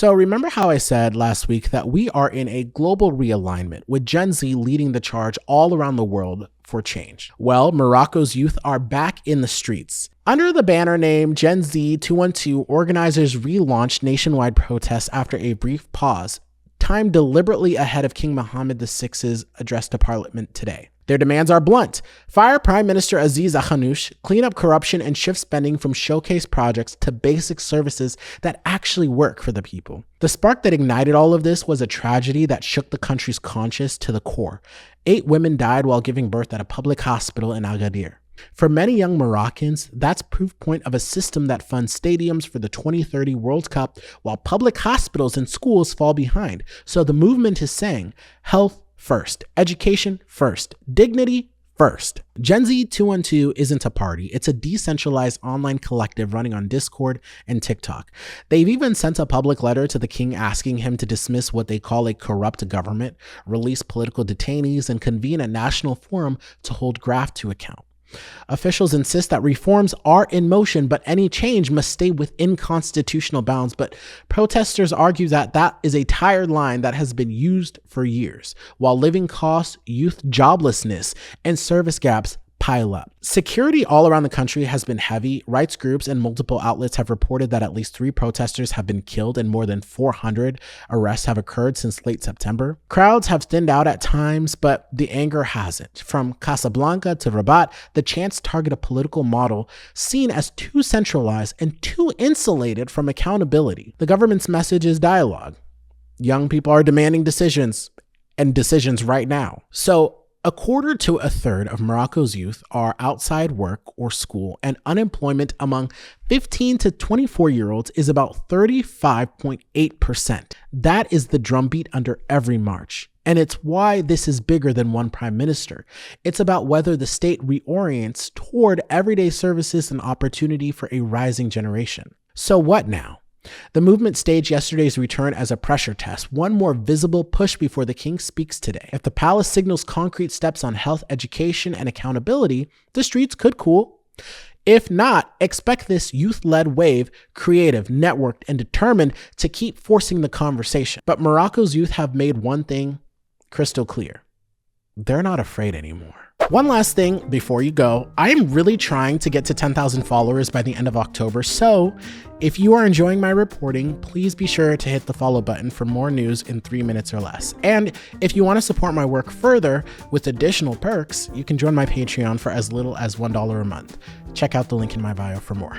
So remember how I said last week that we are in a global realignment with Gen Z leading the charge all around the world for change? Well, Morocco's youth are back in the streets. Under the banner name Gen Z 212, organizers relaunched nationwide protests after a brief pause, timed deliberately ahead of King Mohammed VI's address to Parliament today. Their demands are blunt. Fire Prime Minister Aziz Akhannouch, clean up corruption and shift spending from showcase projects to basic services that actually work for the people. The spark that ignited all of this was a tragedy that shook the country's conscience to the core. 8 women died while giving birth at a public hospital in Agadir. For many young Moroccans, that's proof point of a system that funds stadiums for the 2030 World Cup while public hospitals and schools fall behind. So the movement is saying health first, education first, dignity first. Gen Z 212 isn't a party. It's a decentralized online collective running on Discord and TikTok. They've even sent a public letter to the king asking him to dismiss what they call a corrupt government, release political detainees, and convene a national forum to hold Graft to account. Officials insist that reforms are in motion, but any change must stay within constitutional bounds. But protesters argue that that is a tired line that has been used for years, while living costs, youth joblessness, and service gaps pile up. Security all around the country has been heavy. Rights groups and multiple outlets have reported that at least 3 protesters have been killed and more than 400 arrests have occurred since late September. Crowds have thinned out at times, but the anger hasn't. From Casablanca to Rabat, the chants target a political model seen as too centralized and too insulated from accountability. The government's message is dialogue. Young people are demanding decisions, and decisions right now. So, a quarter to a third of Morocco's youth are outside work or school, and unemployment among 15 to 24-year-olds is about 35.8%. That is the drumbeat under every march. And it's why this is bigger than one prime minister. It's about whether the state reorients toward everyday services and opportunity for a rising generation. So what now? The movement staged yesterday's return as a pressure test, one more visible push before the king speaks today. If the palace signals concrete steps on health, education, and accountability, the streets could cool. If not, expect this youth-led wave, creative, networked, and determined to keep forcing the conversation. But Morocco's youth have made one thing crystal clear. They're not afraid anymore. One last thing before you go, I am really trying to get to 10,000 followers by the end of October, so if you are enjoying my reporting, please be sure to hit the follow button for more news in 3 minutes or less. And if you want to support my work further with additional perks, you can join my Patreon for as little as $1 a month. Check out the link in my bio for more.